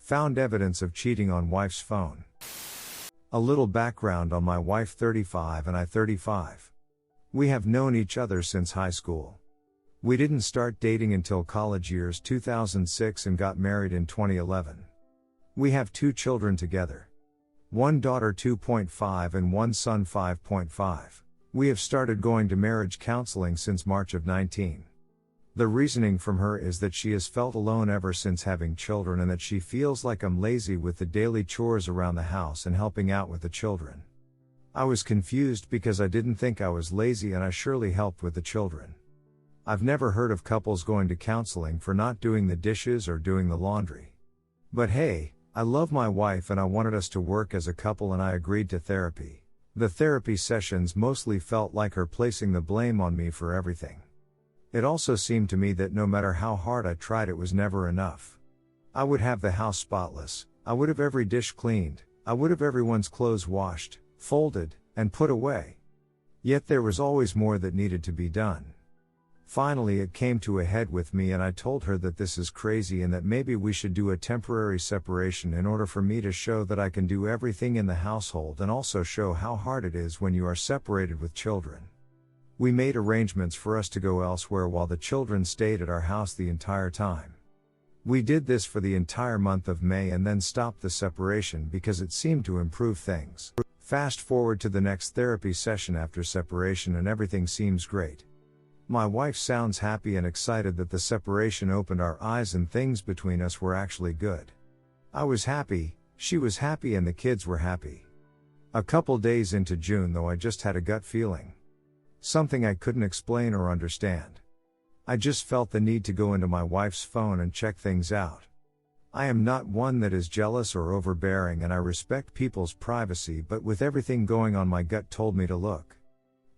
Found evidence of cheating on wife's phone. A little background on my wife 35 and I 35. We have known each other since high school. We didn't start dating until college years 2006 and got married in 2011. We have 2 children together. One daughter 2.5 and one son 5.5. We have started going to marriage counseling since March of 19. The reasoning from her is that she has felt alone ever since having children and that she feels like I'm lazy with the daily chores around the house and helping out with the children. I was confused because I didn't think I was lazy and I surely helped with the children. I've never heard of couples going to counseling for not doing the dishes or doing the laundry. But hey, I love my wife and I wanted us to work as a couple and I agreed to therapy. The therapy sessions mostly felt like her placing the blame on me for everything. It also seemed to me that no matter how hard I tried, it was never enough. I would have the house spotless, I would have every dish cleaned, I would have everyone's clothes washed, folded, and put away. Yet there was always more that needed to be done. Finally it came to a head with me and I told her that this is crazy and that maybe we should do a temporary separation in order for me to show that I can do everything in the household and also show how hard it is when you are separated with children. We made arrangements for us to go elsewhere while the children stayed at our house the entire time. We did this for the entire month of May and then stopped the separation because it seemed to improve things. Fast forward to the next therapy session after separation and everything seems great. My wife sounds happy and excited that the separation opened our eyes and things between us were actually good. I was happy, she was happy and the kids were happy. A couple days into June though I just had a gut feeling. Something I couldn't explain or understand. I just felt the need to go into my wife's phone and check things out. I am not one that is jealous or overbearing and I respect people's privacy, but with everything going on my gut told me to look.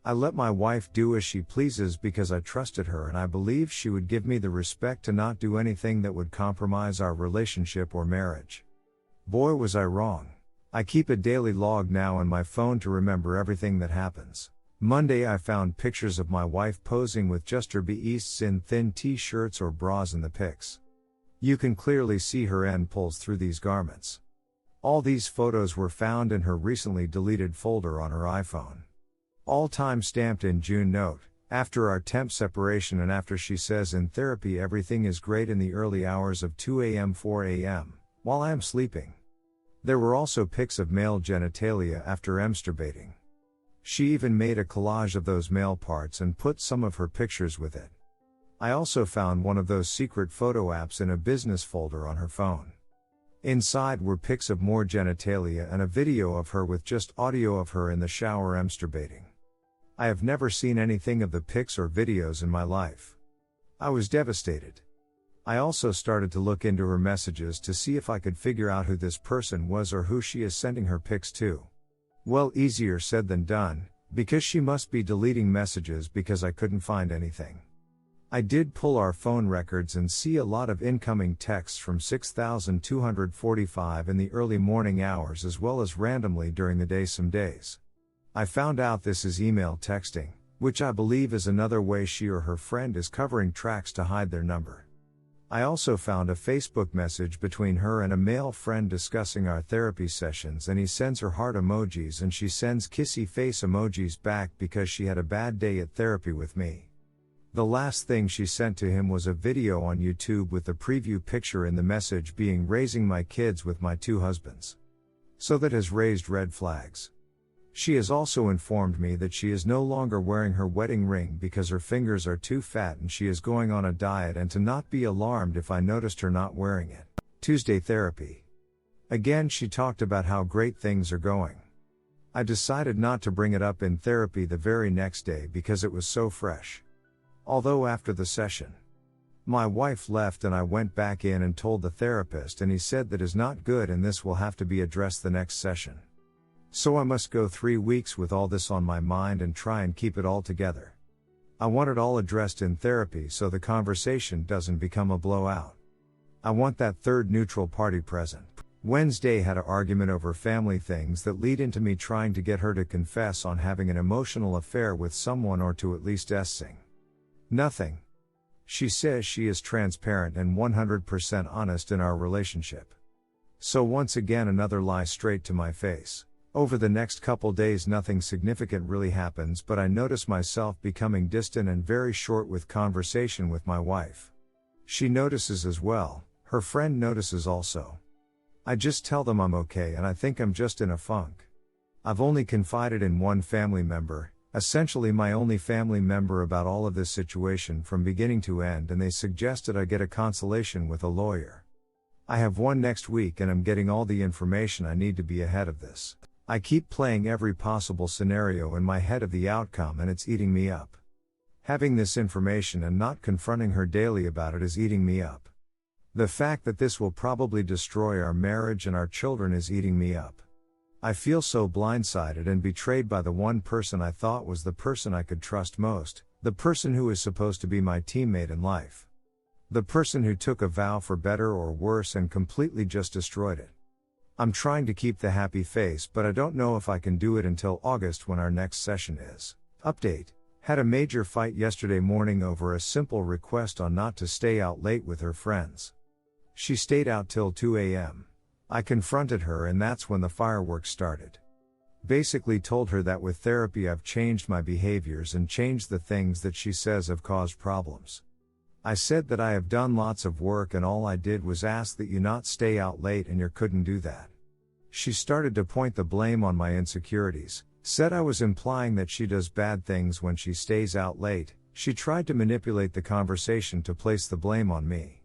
I let my wife do as she pleases because I trusted her and I believed she would give me the respect to not do anything that would compromise our relationship or marriage. Boy was I wrong. I keep a daily log now on my phone to remember everything that happens. Monday I found pictures of my wife posing with just her beasts in thin t-shirts or bras in the pics. You can clearly see her end pulls through these garments. All these photos were found in her recently deleted folder on her iPhone. All time stamped in June. Note, after our temp separation and after she says in therapy everything is great in the early hours of 2 a.m. 4 a.m. while I am sleeping. There were also pics of male genitalia after masturbating. She even made a collage of those male parts and put some of her pictures with it. I also found one of those secret photo apps in a business folder on her phone. Inside were pics of more genitalia and a video of her with just audio of her in the shower masturbating. I have never seen anything of the pics or videos in my life. I was devastated. I also started to look into her messages to see if I could figure out who this person was or who she is sending her pics to. Well, easier said than done, because she must be deleting messages because I couldn't find anything. I did pull our phone records and see a lot of incoming texts from 6,245 in the early morning hours as well as randomly during the day some days. I found out this is email texting, which I believe is another way she or her friend is covering tracks to hide their number. I also found a Facebook message between her and a male friend discussing our therapy sessions and he sends her heart emojis and she sends kissy face emojis back because she had a bad day at therapy with me. The last thing she sent to him was a video on YouTube with the preview picture in the message being raising my kids with my 2 husbands. So that has raised red flags. She has also informed me that she is no longer wearing her wedding ring because her fingers are too fat and she is going on a diet and to not be alarmed if I noticed her not wearing it. Tuesday therapy. Again she talked about how great things are going. I decided not to bring it up in therapy the very next day because it was so fresh. Although after the session, my wife left and I went back in and told the therapist and he said that is not good and this will have to be addressed the next session. So I must go 3 weeks with all this on my mind and try and keep it all together. I want it all addressed in therapy so the conversation doesn't become a blowout. I want that third neutral party present. Wednesday had an argument over family things that lead into me trying to get her to confess on having an emotional affair with someone or to at least sing. Nothing. She says she is transparent and 100% honest in our relationship. So once again another lie straight to my face. Over the next couple days nothing significant really happens, but I notice myself becoming distant and very short with conversation with my wife. She notices as well, her friend notices also. I just tell them I'm okay and I think I'm just in a funk. I've only confided in one family member, essentially my only family member, about all of this situation from beginning to end, and they suggested I get a consultation with a lawyer. I have one next week and I'm getting all the information I need to be ahead of this. I keep playing every possible scenario in my head of the outcome and it's eating me up. Having this information and not confronting her daily about it is eating me up. The fact that this will probably destroy our marriage and our children is eating me up. I feel so blindsided and betrayed by the one person I thought was the person I could trust most, the person who is supposed to be my teammate in life. The person who took a vow for better or worse and completely just destroyed it. I'm trying to keep the happy face, but I don't know if I can do it until August when our next session is. Update. Had a major fight yesterday morning over a simple request on not to stay out late with her friends. She stayed out till 2 a.m. I confronted her and that's when the fireworks started. Basically told her that with therapy I've changed my behaviors and changed the things that she says have caused problems. I said that I have done lots of work and all I did was ask that you not stay out late and you couldn't do that. She started to point the blame on my insecurities, said I was implying that she does bad things when she stays out late. She tried to manipulate the conversation to place the blame on me.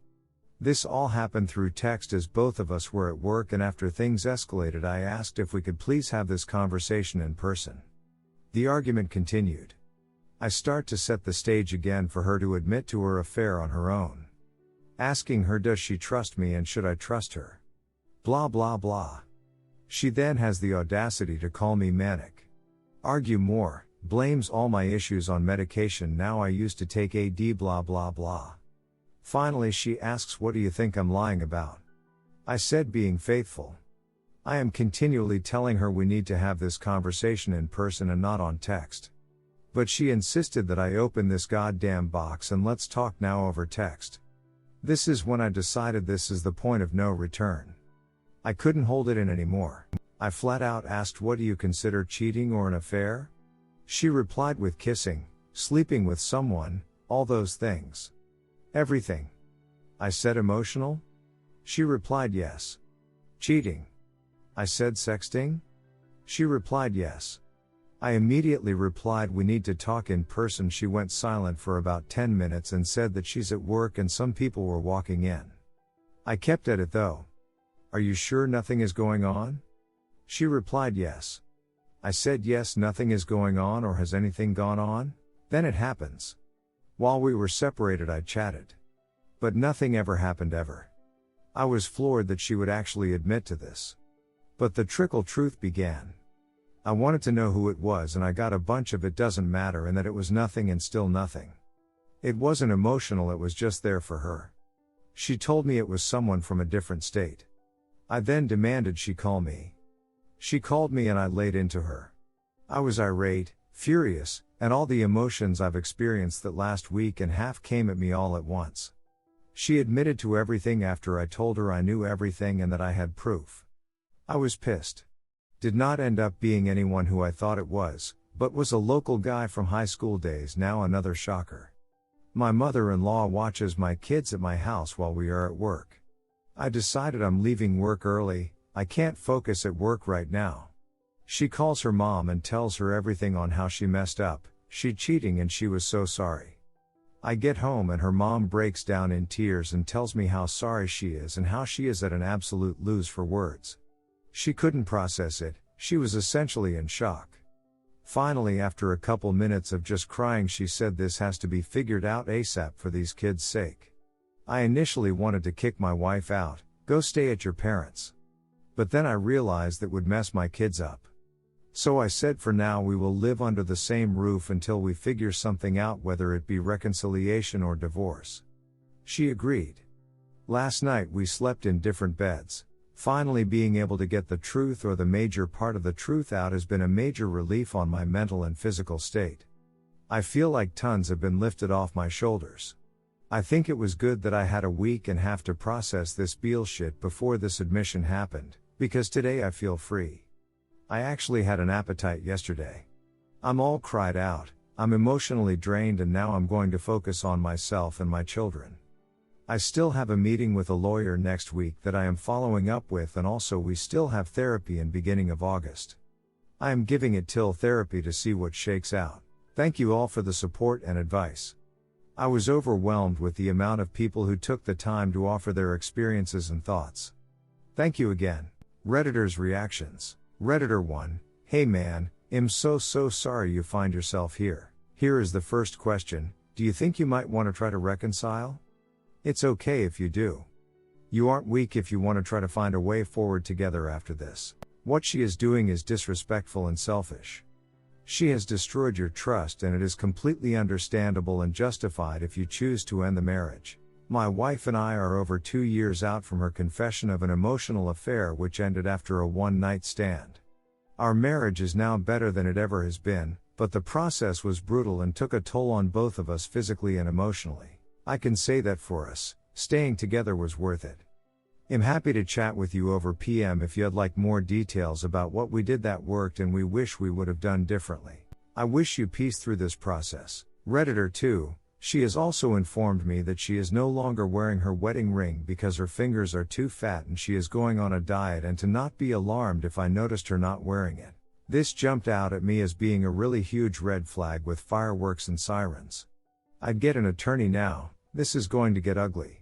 This all happened through text as both of us were at work, and after things escalated I asked if we could please have this conversation in person. The argument continued. I start to set the stage again for her to admit to her affair on her own. Asking her does she trust me and should I trust her? Blah blah blah. She then has the audacity to call me manic. Argue more, blames all my issues on medication now I used to take AD blah blah blah. Finally she asks, what do you think I'm lying about? I said being faithful. I am continually telling her we need to have this conversation in person and not on text. But she insisted that I open this goddamn box and let's talk now over text. This is when I decided this is the point of no return. I couldn't hold it in anymore. I flat out asked, what do you consider cheating or an affair? She replied with kissing, sleeping with someone, all those things. Everything. I said emotional? She replied yes. Cheating? I said sexting? She replied yes. I immediately replied we need to talk in person. She went silent for about 10 minutes and said that she's at work and some people were walking in. I kept at it though. Are you sure nothing is going on? She replied yes. I said yes, nothing is going on, or has anything gone on? Then it happens. While we were separated I chatted. But nothing ever happened ever. I was floored that she would actually admit to this. But the trickle truth began. I wanted to know who it was and I got a bunch of it doesn't matter and that it was nothing and still nothing. It wasn't emotional, it was just there for her. She told me it was someone from a different state. I then demanded she call me. She called me and I laid into her. I was irate, furious, and all the emotions I've experienced that last week and half came at me all at once. She admitted to everything after I told her I knew everything and that I had proof. I was pissed. Did not end up being anyone who I thought it was, but was a local guy from high school days. Now another shocker. My mother-in-law watches my kids at my house while we are at work. I decided I'm leaving work early, I can't focus at work right now. She calls her mom and tells her everything on how she messed up, she cheating and she was so sorry. I get home and her mom breaks down in tears and tells me how sorry she is and how she is at an absolute lose for words. She couldn't process it, she was essentially in shock. Finally, after a couple minutes of just crying, she said this has to be figured out ASAP for these kids' sake. I initially wanted to kick my wife out, go stay at your parents'. But then I realized that would mess my kids up. So I said for now we will live under the same roof until we figure something out, whether it be reconciliation or divorce. She agreed. Last night we slept in different beds. Finally being able to get the truth or the major part of the truth out has been a major relief on my mental and physical state. I feel like tons have been lifted off my shoulders. I think it was good that I had a week and half to process this bullshit before this admission happened, because today I feel free. I actually had an appetite yesterday. I'm all cried out, I'm emotionally drained, and now I'm going to focus on myself and my children. I still have a meeting with a lawyer next week that I am following up with, and also we still have therapy in beginning of August. I am giving it till therapy to see what shakes out. Thank you all for the support and advice. I was overwhelmed with the amount of people who took the time to offer their experiences and thoughts. Thank you again. Redditors' reactions. Redditor 1, hey man, I'm so sorry you find yourself here. Here is the first question, do you think you might want to try to reconcile? It's okay if you do. You aren't weak if you want to try to find a way forward together after this. What she is doing is disrespectful and selfish. She has destroyed your trust, and it is completely understandable and justified if you choose to end the marriage. My wife and I are over 2 years out from her confession of an emotional affair which ended after a one-night stand. Our marriage is now better than it ever has been, but the process was brutal and took a toll on both of us physically and emotionally. I can say that for us, staying together was worth it. I'm happy to chat with you over PM if you'd like more details about what we did that worked and we wish we would have done differently. I wish you peace through this process. Redditor 2, she has also informed me that she is no longer wearing her wedding ring because her fingers are too fat and she is going on a diet, and to not be alarmed if I noticed her not wearing it. This jumped out at me as being a really huge red flag with fireworks and sirens. I'd get an attorney now, this is going to get ugly.